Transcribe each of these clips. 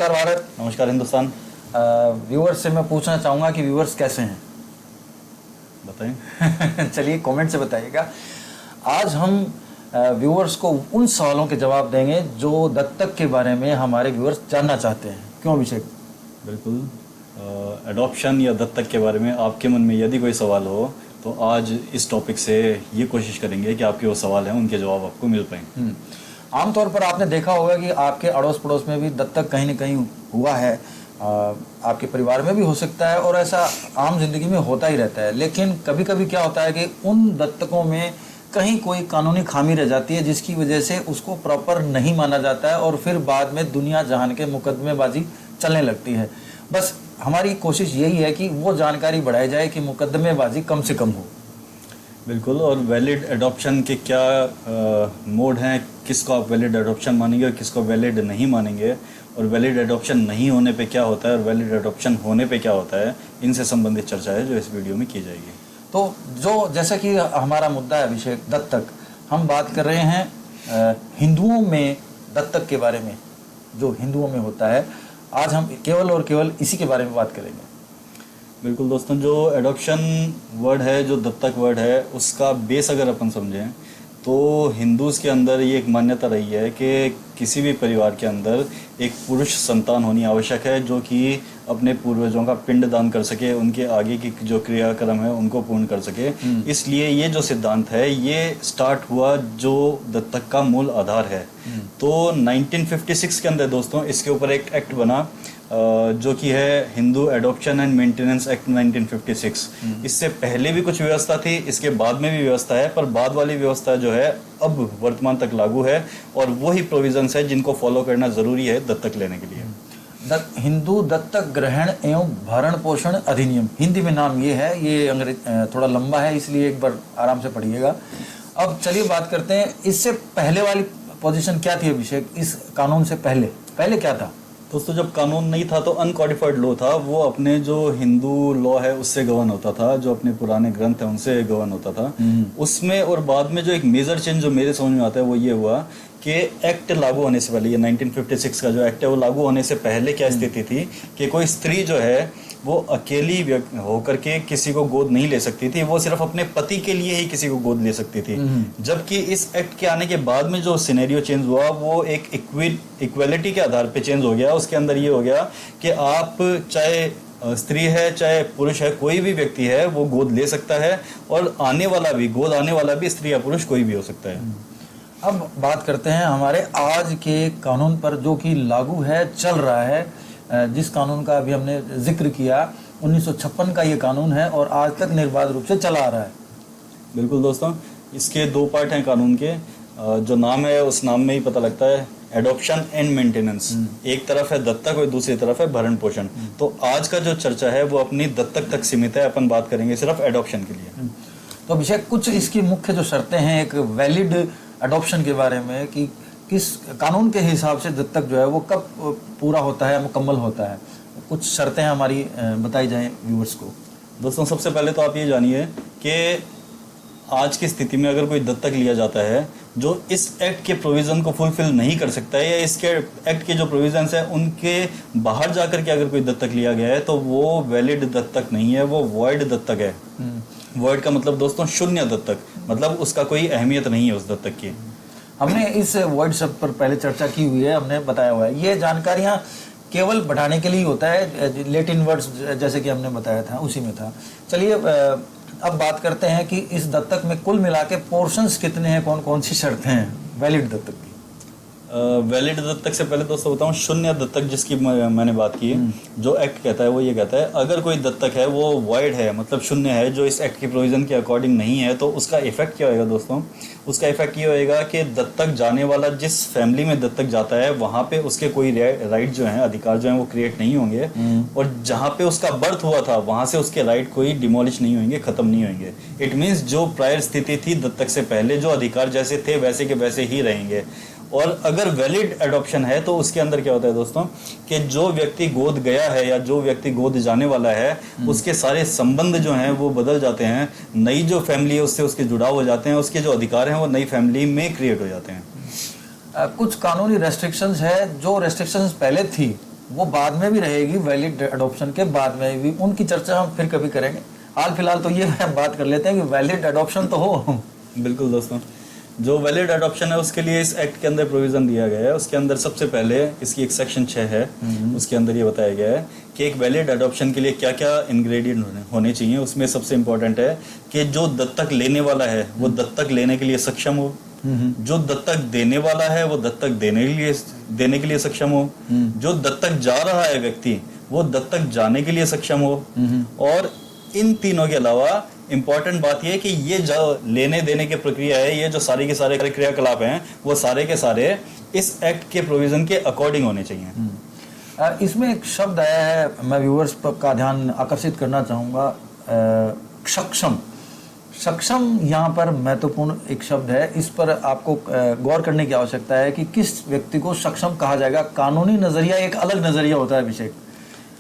नमस्कार भारत, नमस्कार हिंदुस्तान। व्यूअर्स से मैं पूछना चाहूँगा कि व्यूअर्स कैसे हैं? बताएं। चलिए कमेंट से बताइएगा। आज हम व्यूअर्स को उन सवालों के जवाब देंगे जो दत्तक के बारे में हमारे व्यूअर्स जानना चाहते हैं। क्यों अभिषेक? बिल्कुल। एडॉप्शन या दत्तक के बारे में आपके मन में यदि कोई सवाल हो तो आज इस टॉपिक से ये कोशिश करेंगे कि आपके वो सवाल हैं उनके जवाब आपको मिल पाएँ। आमतौर पर आपने देखा होगा कि आपके अड़ोस पड़ोस में भी दत्तक कहीं न कहीं हुआ है, आपके परिवार में भी हो सकता है और ऐसा आम जिंदगी में होता ही रहता है। लेकिन कभी कभी क्या होता है कि उन दत्तकों में कहीं कोई कानूनी खामी रह जाती है जिसकी वजह से उसको प्रॉपर नहीं माना जाता है और फिर बाद में दुनिया जहान के मुकदमेबाजी चलने लगती है। बस हमारी कोशिश यही है कि वो जानकारी बढ़ाई जाए कि मुकदमेबाजी कम से कम हो। बिल्कुल। और वैलिड एडॉप्शन के क्या मोड हैं, किसको आप वैलिड एडॉप्शन मानेंगे और किसको वैलिड नहीं मानेंगे, और वैलिड एडॉप्शन नहीं होने पे क्या होता है और वैलिड एडॉप्शन होने पे क्या होता है, इनसे संबंधित चर्चा है जो इस वीडियो में की जाएगी। तो जो जैसा कि हमारा मुद्दा है अभिषेक, दत्तक, हम बात कर रहे हैं हिंदुओं में दत्तक के बारे में, जो हिंदुओं में होता है। आज हम केवल और केवल इसी के बारे में बात करेंगे। बिल्कुल दोस्तों, जो एडॉप्शन वर्ड है, जो दत्तक वर्ड है, उसका बेस अगर अपन समझें तो हिंदूज़ के अंदर ये एक मान्यता रही है कि किसी भी परिवार के अंदर एक पुरुष संतान होनी आवश्यक है जो कि अपने पूर्वजों का पिंड दान कर सके, उनके आगे की जो क्रियाक्रम है उनको पूर्ण कर सके। इसलिए ये जो सिद्धांत है ये स्टार्ट हुआ जो दत्तक का मूल आधार है। तो 1956 के अंदर दोस्तों इसके ऊपर एक एक्ट बना जो कि है Hindu adoption and maintenance act 1956। इससे पहले भी कुछ व्यवस्था थी, इसके बाद में भी व्यवस्था है, पर बाद वाली व्यवस्था जो है अब वर्तमान तक लागू है और वही प्रोविजंस है जिनको फॉलो करना जरूरी है दत्तक लेने के लिए। हिंदू दत्तक ग्रहण एवं भरण पोषण अधिनियम, हिंदी में नाम ये है। ये अंग्रेज थोड़ा लंबा है इसलिए एक बार आराम से पढ़िएगा। अब चलिए बात करते हैं, इससे पहले वाली पोजीशन क्या थी अभिषेक? इस कानून से पहले क्या था? दोस्तों जब कानून नहीं था तो अनकॉडिफाइड लॉ था, वो अपने जो हिंदू लॉ है उससे गवर्न होता था, जो अपने पुराने ग्रंथ है उनसे गवर्न होता था। उसमें और बाद में जो एक मेजर चेंज जो मेरे समझ में आता है वो ये हुआ कि एक्ट लागू होने से पहले, ये 1956 का जो एक्ट है वो लागू होने से पहले क्या स्थिति थी कि कोई स्त्री जो है वो अकेली होकर के किसी को गोद नहीं ले सकती थी, वो सिर्फ अपने पति के लिए ही किसी को गोद ले सकती थी। जबकि इस एक्ट के आने के बाद में जो सिनेरियो चेंज हुआ वो एक इक्वेलिटी के आधार पे चेंज हो गया। उसके अंदर ये हो गया कि आप चाहे स्त्री है चाहे पुरुष है, कोई भी व्यक्ति है वो गोद ले सकता है और गोद आने वाला भी स्त्री या पुरुष कोई भी हो सकता है। अब बात करते हैं हमारे आज के कानून पर जो कि लागू है, चल रहा है। जिस कानून का अभी हमने जिक्र किया 1956 का ये कानून है और आज तक निर्बाध रूप से चला आ रहा है। बिल्कुल दोस्तों, इसके दो पार्ट हैं कानून के। जो नाम है उस नाम में ही पता लगता है, एडॉप्शन एंड मेंटेनेंस। एक तरफ है दत्तक और दूसरी तरफ है भरण पोषण। तो आज का जो चर्चा है वो अपनी दत्तक तक सीमित है, अपन बात करेंगे सिर्फ एडॉप्शन के लिए। तो अभिषेक कुछ इसकी मुख्य जो शर्तें हैं एक वैलिड एडॉप्शन के बारे में कि किस कानून के हिसाब से दत्तक जो है वो कब पूरा होता है, मुकम्मल होता है, कुछ शर्तें हमारी बताई जाएं व्यूअर्स को। दोस्तों सबसे पहले तो आप ये जानिए कि आज की स्थिति में अगर कोई दत्तक लिया जाता है जो इस एक्ट के प्रोविज़न को फुलफिल नहीं कर सकता है या इसके एक्ट के जो प्रोविजंस हैं उनके बाहर जाकर के अगर कोई दत्तक लिया गया है तो वो वैलिड दत्तक नहीं है, वो वॉइड दत्तक है। वॉइड का मतलब दोस्तों शून्य दत्तक, मतलब उसका कोई अहमियत नहीं है उस दत्तक की। हमने इस वर्ड शब्द पर पहले चर्चा की हुई है, हमने बताया हुआ है। ये जानकारियाँ केवल बढ़ाने के लिए होता है, लैटिन वर्ड्स जैसे कि हमने बताया था उसी में था। चलिए अब बात करते हैं कि इस दत्तक में कुल मिला के पोर्शंस कितने हैं, कौन कौन सी शर्तें हैं वैलिड दत्तक की? वैलिड दत्तक से पहले दोस्तों बताऊं, शून्य दत्तक जिसकी मैंने बात की, जो एक्ट कहता है वो ये कहता है अगर कोई दत्तक है वो वॉइड है, मतलब शून्य है, जो इस एक्ट के प्रोविजन के अकॉर्डिंग नहीं है, तो उसका इफेक्ट क्या होएगा दोस्तों? उसका इफेक्ट ये होएगा कि दत्तक जाने वाला जिस फैमिली में दत्तक जाता है वहाँ पे उसके कोई राइट जो हैं, अधिकार जो हैं वो क्रिएट नहीं होंगे, और जहाँ पे उसका बर्थ हुआ था वहाँ से उसके राइट कोई डिमोलिश नहीं होंगे, खत्म नहीं होंगे। इट मीन्स जो प्रायर स्थिति थी दत्तक से पहले, जो अधिकार जैसे थे वैसे के वैसे ही रहेंगे। और अगर वैलिड एडॉप्शन है तो उसके अंदर क्या होता है दोस्तों कि जो व्यक्ति गोद गया है या जो व्यक्ति गोद जाने वाला है उसके सारे संबंध जो हैं वो बदल जाते हैं, नई जो फैमिली है उससे उसके जुड़ाव हो जाते हैं, उसके जो अधिकार हैं वो नई फैमिली में क्रिएट हो जाते हैं। कुछ कानूनी रेस्ट्रिक्शंस है, जो रेस्ट्रिक्शंस पहले थी वो बाद में भी रहेगी, वैलिड अडॉप्शन के बाद में भी। उनकी चर्चा हम फिर कभी करेंगे। हाल फिलहाल तो ये हम बात कर लेते हैं कि वैलिड अडॉप्शन तो हो। बिल्कुल दोस्तों, जो वैलिड अडॉप्शन है उसके लिए इस एक्ट के अंदर प्रोविज़न दिया गया है। उसके अंदर सबसे पहले इसकी एक सेक्शन 6 है, उसके अंदर ये बताया गया है कि एक वैलिड अडॉप्शन के लिए क्या क्या इंग्रेडिएंट होने चाहिए। उसमें सबसे इम्पोर्टेंट है कि जो दत्तक लेने वाला है वो दत्तक लेने के लिए सक्षम हो, जो दत्तक देने वाला है वो दत्तक देने के लिए सक्षम हो, जो दत्तक जा रहा है व्यक्ति वो दत्तक जाने के लिए सक्षम हो, और इन तीनों के अलावा इम्पॉर्टेंट बात यह है कि ये जो लेने देने की प्रक्रिया है, ये जो सारे के सारे क्रियाकलाप हैं, वो सारे के सारे इस एक्ट के प्रोविजन के अकॉर्डिंग होने चाहिए। इसमें एक शब्द आया है, मैं व्यूअर्स का ध्यान आकर्षित करना चाहूँगा, सक्षम। सक्षम यहाँ पर महत्वपूर्ण एक शब्द है। इस पर आपको गौर करने की आवश्यकता है कि किस व्यक्ति को सक्षम कहा जाएगा। कानूनी नज़रिया एक अलग नज़रिया होता है अभिषेक।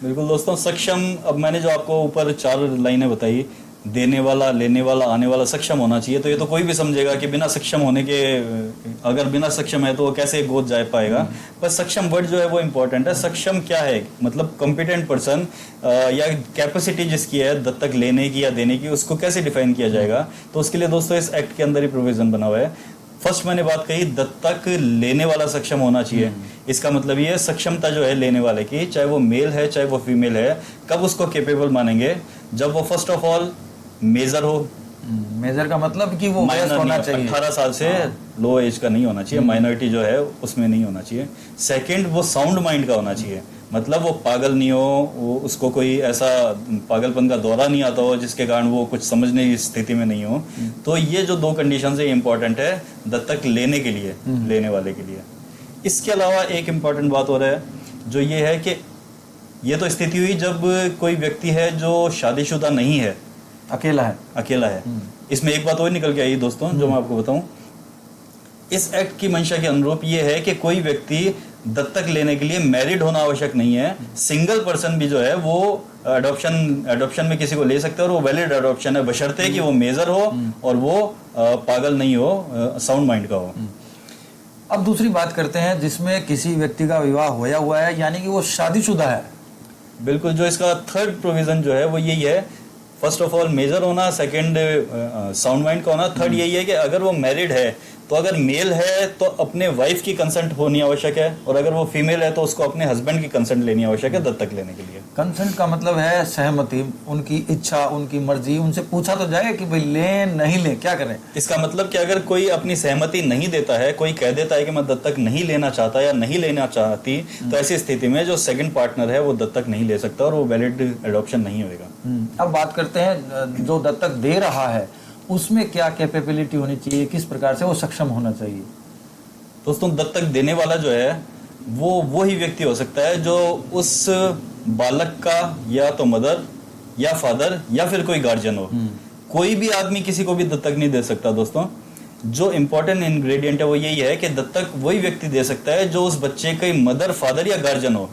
बिल्कुल दोस्तों, सक्षम, अब मैंने जो आपको ऊपर 4 लाइनें बताई, देने वाला, लेने वाला, आने वाला सक्षम होना चाहिए, तो ये तो कोई भी समझेगा कि बिना सक्षम होने के, अगर बिना सक्षम है तो वो कैसे गोद जा पाएगा। पर सक्षम वर्ड जो है वो इम्पोर्टेंट है। सक्षम क्या है, मतलब कॉम्पिटेंट पर्सन या कैपेसिटी जिसकी है दत्तक लेने की या देने की, उसको कैसे डिफाइन किया जाएगा। तो उसके लिए दोस्तों इस एक्ट के अंदर ही प्रोविजन बना हुआ है। फर्स्ट मैंने बात कही, दत्तक लेने वाला सक्षम होना चाहिए। इसका मतलब ये है सक्षमता जो है लेने वाले की, चाहे वो मेल है चाहे वो फीमेल है, कब उसको कैपेबल मानेंगे, जब वो फर्स्ट ऑफ ऑल मेजर हो। मेजर का मतलब कि वो वयस्क होना चाहिए, 18 साल से लो एज का नहीं होना चाहिए, माइनॉरिटी जो है उसमें नहीं होना चाहिए। सेकंड, वो साउंड माइंड का होना चाहिए, मतलब वो पागल नहीं हो, वो उसको कोई ऐसा पागलपन का दौरा नहीं आता हो जिसके कारण वो कुछ समझने की स्थिति में नहीं हो। तो ये जो 2 कंडीशन है इंपॉर्टेंट है दत्तक लेने के लिए, लेने वाले के लिए। इसके अलावा एक इम्पॉर्टेंट बात हो रहा है, जो ये है कि ये तो स्थिति हुई जब कोई व्यक्ति है जो शादीशुदा नहीं है, अकेला है। इसमें एक बात और निकल के आई दोस्तों, जो मैं आपको बताऊं, इस एक्ट की मंशा के अनुरूप ये है कि कोई व्यक्ति दत्तक लेने के लिए मैरिड होना आवश्यक नहीं है। सिंगल पर्सन भी जो है वो अडॉप्शन में किसी को ले सकते हैं, और वो वैलिड अडॉप्शन है, बशर्ते कि वो मेजर हो और वो पागल नहीं हो, साउंड माइंड का हो। अब दूसरी बात करते हैं जिसमें किसी व्यक्ति का विवाह होया हुआ है, यानी कि वो शादीशुदा है। बिल्कुल, जो इसका थर्ड प्रोविजन जो है वो यही है, फर्स्ट ऑफ ऑल मेजर होना, सेकंड साउंड माइंड का होना, थर्ड यही है कि अगर वो मैरिड है तो अगर मेल है तो अपने वाइफ की कंसेंट होनी आवश्यक है, और अगर वो फीमेल है तो उसको अपने हस्बैंड की कंसेंट लेनी आवश्यक है दत्तक लेने के लिए। कंसेंट का मतलब है सहमति, उनकी इच्छा, उनकी मर्जी। उनसे पूछा तो जाए कि भाई लें नहीं लें, क्या करें। इसका मतलब कि अगर कोई अपनी सहमति नहीं देता है, कोई कह देता है कि मैं दत्तक नहीं लेना चाहता या नहीं लेना चाहती, तो ऐसी स्थिति में जो सेकंड पार्टनर है वो दत्तक नहीं ले सकता और वो वैलिड एडॉप्शन नहीं होगा। अब बात करते हैं जो दत्तक दे रहा है, उसमें क्या कैपेबिलिटी होनी चाहिए, किस प्रकार से वो सक्षम होना चाहिए। दोस्तों, दत्तक देने वाला जो है वो ही व्यक्ति हो सकता है जो उस बालक का या तो मदर या फादर या फिर कोई गार्जियन हो। कोई भी आदमी किसी को भी दत्तक नहीं दे सकता दोस्तों। जो इंपॉर्टेंट इंग्रेडिएंट है वो यही है कि दत्तक वही व्यक्ति दे सकता है जो उस बच्चे के मदर, फादर या गार्जियन हो।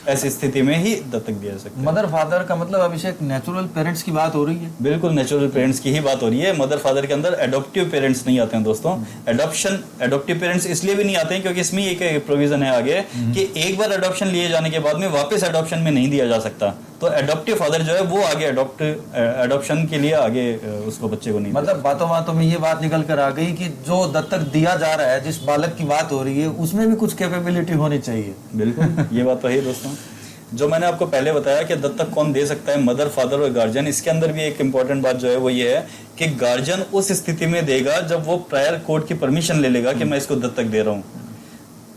ऐसी स्थिति में ही दत्तक दिया जा सकता है। मदर फादर का मतलब अभिषेक नेचुरल पेरेंट्स की बात हो रही है। बिल्कुल, नेचुरल पेरेंट्स की ही बात हो रही है। मदर फादर के अंदर एडॉप्टिव पेरेंट्स नहीं आते हैं दोस्तों। एडॉप्टिव पेरेंट्स इसलिए भी नहीं आते हैं क्योंकि इसमें एक प्रोविजन है आगे कि एक बार एडॉप्शन लिए जाने के बाद में वापस एडॉप्शन में नहीं दिया जा सकता। तो एडॉप्टिव फादर जो है वो आगे एडॉप्शन के लिए आगे उसको बच्चे को नहीं, मतलब बातों में ये बात निकल कर आ गई कि जो दत्तक दिया जा रहा है, जिस बालक की बात हो रही है, उसमें भी कुछ कैपेबिलिटी होनी चाहिए। बिल्कुल, ये बात तो है दोस्तों। जो मैंने आपको पहले बताया कि दत्तक कौन दे सकता है, मदर, फादर और गार्जियन, इसके अंदर भी एक इंपॉर्टेंट बात जो है वो ये है कि गार्जियन उस स्थिति में देगा जब वो प्रायर कोर्ट की परमिशन ले लेगा कि मैं इसको दत्तक दे रहा हूँ।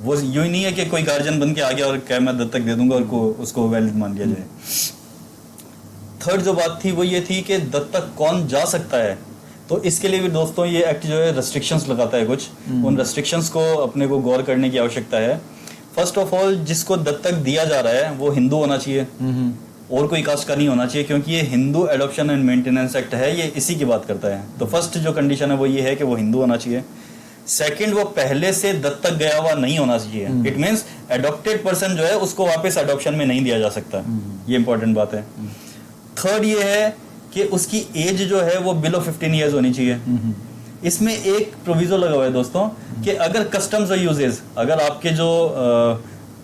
वो यूं ही नहीं है कि कोई गार्जियन बन के आ गया और क्या मैं दत्तक दे दूंगा और उसको वैलिड मान लिया जाए। थर्ड जो बात थी वो ये थी कि दत्तक कौन जा सकता है। तो इसके लिए भी दोस्तों ये एक्ट जो है रेस्ट्रिक्शंस लगाता है कुछ। उन रेस्ट्रिक्शंस को अपने को गौर करने की आवश्यकता है। फर्स्ट ऑफ ऑल, जिसको दत्तक दिया जा रहा है वो हिंदू होना चाहिए और कोई कास्ट का नहीं होना चाहिए, क्योंकि ये Hindu adoption and maintenance act है, ये इसी की बात करता है। तो फर्स्ट जो कंडीशन है वो ये है कि वो हिंदू होना चाहिए। सेकंड, वो पहले से दत्तक गया हुआ नहीं होना चाहिए। इट मींस एडॉप्टेड पर्सन जो है उसको वापस एडॉप्शन में नहीं दिया जा सकता। ये इंपॉर्टेंट बात है। थर्ड ये है कि उसकी एज जो है वो बिलो 15 ईयर्स होनी चाहिए। इसमें एक प्रोविजो लगा हुआ है दोस्तों कि अगर कस्टम्स और यूजेस, अगर आपके जो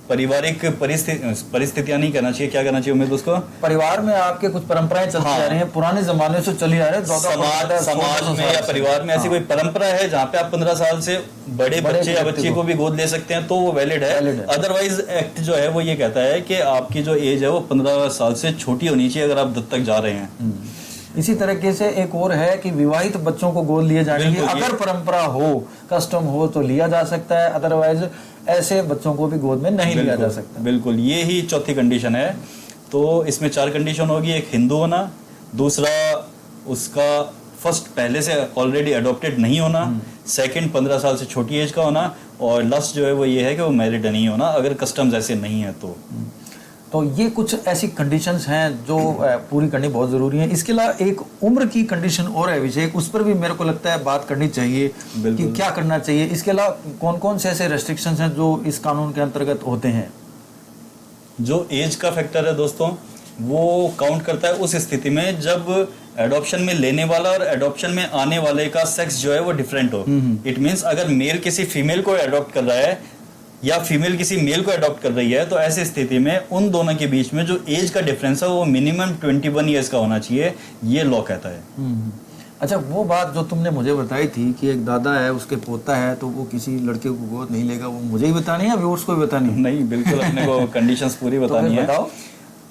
पारिवारिक परिस्थितियां नहीं कहना चाहिए, क्या कहना चाहिए उम्मीद उसको, परिवार में आपके कुछ परंपराएं चलती आ रही हैं, पुराने जमाने से चली आ रही है, समाज में या परिवार में ऐसी कोई परंपरा है जहाँ पे आप 15 साल से बड़े बच्चे या बच्ची को भी गोद ले सकते हैं, तो वो वैलिड है। अदरवाइज एक्ट जो है वो ये कहता है कि आपकी जो एज है वो 15 साल से छोटी होनी चाहिए अगर आप दत्तक जा रहे हैं। इसी तरीके से एक और है कि विवाहित बच्चों को गोद लिए जाने की अगर परंपरा हो, कस्टम हो तो लिया जा सकता है, अदरवाइज ऐसे बच्चों को भी गोद में नहीं लिया जा सकता। बिल्कुल, ये ही चौथी कंडीशन है। तो इसमें 4 कंडीशन होगी, एक हिंदू होना, दूसरा उसका फर्स्ट पहले से ऑलरेडी अडॉप्टेड नहीं होना, सेकंड 15 साल से छोटी एज का होना, और लास्ट जो है वो ये है कि वो मैरिड नहीं होना अगर कस्टम्स ऐसे नहीं है तो ये कुछ ऐसी कंडीशंस हैं जो पूरी करनी बहुत ज़रूरी है। इसके अलावा एक उम्र की कंडीशन और है विषय, उस पर भी मेरे को लगता है बात करनी चाहिए कि क्या करना चाहिए। इसके अलावा कौन कौन से ऐसे रेस्ट्रिक्शंस हैं जो इस कानून के अंतर्गत होते हैं? जो एज का फैक्टर है दोस्तों वो काउंट करता है उस स्थिति में जब एडॉप्शन में लेने वाला और एडॉप्शन में आने वाले का सेक्स जो है वो डिफरेंट हो। इट मीन्स अगर मेल किसी फीमेल को एडॉप्ट कर रहा है या फीमेल किसी मेल को अडॉप्ट कर रही है तो ऐसी स्थिति में उन दोनों के बीच में जो एज का डिफरेंस है वो मिनिमम 21 ईयर्स का होना चाहिए, ये लॉ कहता है। अच्छा, वो बात जो तुमने मुझे बताई थी कि एक दादा है, उसके पोता है, तो वो किसी लड़के को गोद नहीं लेगा, वो मुझे ही बतानी है या व्यूअर्स को भी बतानी है? नहीं, बिल्कुल अपने को कंडीशंस पूरी बतानी है। बताओ।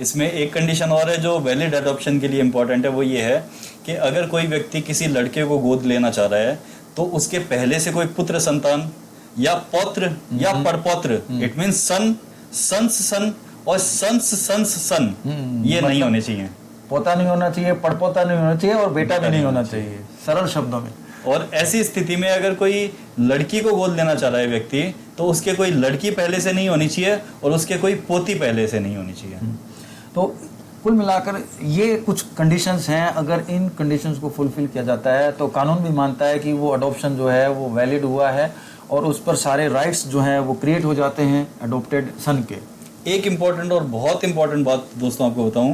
इसमें एक कंडीशन और है जो वैलिड अडॉप्शन के लिए इंपॉर्टेंट है, वो ये है कि अगर कोई व्यक्ति किसी लड़के को गोद लेना चाह रहा है तो उसके पहले से कोई पुत्र संतान या पौत्र या परपौत्र, इट मींस सन, सन्स सन और सन्स सन्स सन, ये नहीं होने चाहिए। पोता नहीं होना चाहिए, पड़पोता नहीं होना चाहिए और बेटा भी नहीं होना चाहिए, सरल शब्दों में। और ऐसी स्थिति में अगर कोई लड़की को गोद लेना चाह रहा है व्यक्ति तो उसके कोई लड़की पहले से नहीं होनी चाहिए और उसके कोई पोती पहले से नहीं होनी चाहिए। तो कुल मिलाकर ये कुछ कंडीशंस हैं, अगर इन कंडीशंस को फुलफिल किया जाता है तो कानून भी मानता है कि वो अडॉप्शन जो है वो वैलिड हुआ है और उस पर सारे राइट्स जो हैं वो क्रिएट हो जाते हैं अडॉप्टेड सन के। एक इम्पॉर्टेंट और बहुत इम्पॉर्टेंट बात दोस्तों आपको बताऊं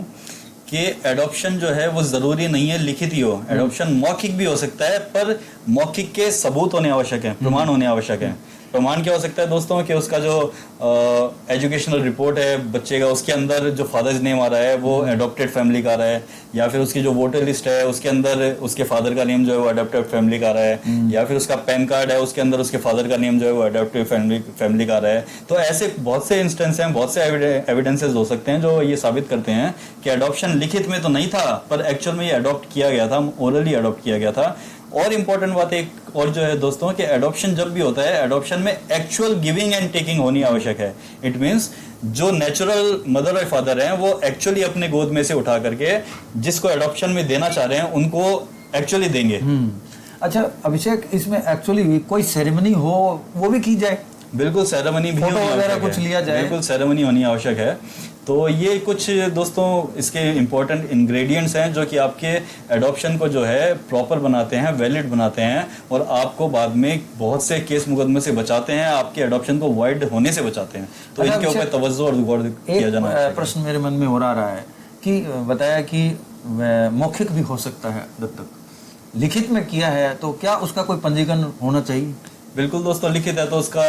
कि एडॉप्शन जो है वो ज़रूरी नहीं है लिखित ही हो, एडॉप्शन मौखिक भी हो सकता है, पर मौखिक के सबूत होने आवश्यक है, प्रमाण होने आवश्यक है। प्रमाण क्या हो सकता है दोस्तों कि उसका जो एजुकेशनल रिपोर्ट है बच्चे का, उसके अंदर जो फादर्स नेम आ रहा है वो अडॉप्टेड फैमिली का आ रहा है, या फिर उसकी जो वोटर लिस्ट है उसके अंदर उसके फादर का नेम जो है वो अडॉप्टेड फैमिली का आ रहा है, या फिर उसका पैन कार्ड है उसके अंदर उसके फादर का नेम जो है वो अडॉप्टेड फैमिली का आ रहा है। तो ऐसे बहुत से इंस्टेंस हैं, बहुत से एविडेंसेस हो सकते हैं जो ये साबित करते हैं कि अडॉप्शन लिखित में तो नहीं था पर एक्चुअल में ये अडॉप्ट किया गया था, ओरली अडॉप्ट किया गया था। और इम्पोर्टेंट बात एक और जो है दोस्तों कि एडॉप्शन जब भी होता है एडॉप्शन में एक्चुअल गिविंग एंड टेकिंग होनी आवश्यक है। इट मींस जो नेचुरल मदर और फादर हैं वो एक्चुअली अपने गोद में से उठा करके जिसको एडॉप्शन में देना चाह रहे हैं उनको एक्चुअली देंगे। अच्छा अभिषेक, इसमें एक्चुअली कोई सेरेमनी हो वो भी की जाए? बिल्कुल, सेरेमनी भी फोटो वगैरह कुछ लिया जाए, बिल्कुल सेरेमनी होनी आवश्यक है। तो ये कुछ दोस्तों इसके इम्पोर्टेंट इंग्रेडिएंट्स हैं जो कि आपके एडॉप्शन को जो है प्रॉपर बनाते हैं, वैलिड बनाते हैं और आपको बाद में बहुत से केस मुकदमे से बचाते हैं, आपके एडॉप्शन को वॉइड होने से बचाते हैं। तो इनके ऊपर तवज्जो और गौर किया जाना है। प्रश्न मेरे मन में हो रहा है कि बताया कि मौखिक भी हो सकता है दत्तक, लिखित में किया है तो क्या उसका कोई पंजीकरण होना चाहिए? बिल्कुल दोस्तों, लिखित है तो उसका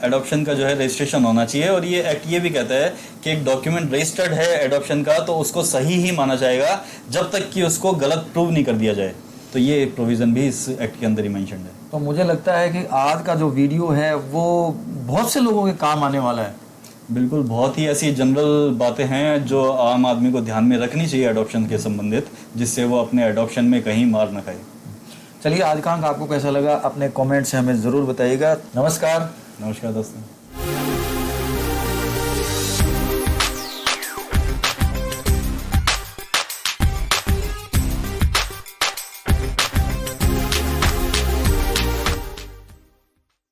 एडॉप्शन का जो है रजिस्ट्रेशन होना चाहिए और ये एक्ट ये भी कहता है कि एक डॉक्यूमेंट रजिस्टर्ड है एडॉप्शन का तो उसको सही ही माना जाएगा जब तक कि उसको गलत प्रूव नहीं कर दिया जाए। तो ये प्रोविजन भी इस एक्ट के अंदर ही मेंशन्ड है। तो मुझे लगता है कि आज का जो वीडियो है वो बहुत से लोगों के काम आने वाला है। बिल्कुल, बहुत ही ऐसी जनरल बातें हैं जो आम आदमी को ध्यान में रखनी चाहिए एडॉप्शन के संबंधित, जिससे वो अपने एडॉप्शन में कहीं मार न खाए। चलिए, आज का अंक आपको कैसा लगा अपने कमेंट से हमें ज़रूर बताइएगा। नमस्कार। नमस्कार दोस्तों।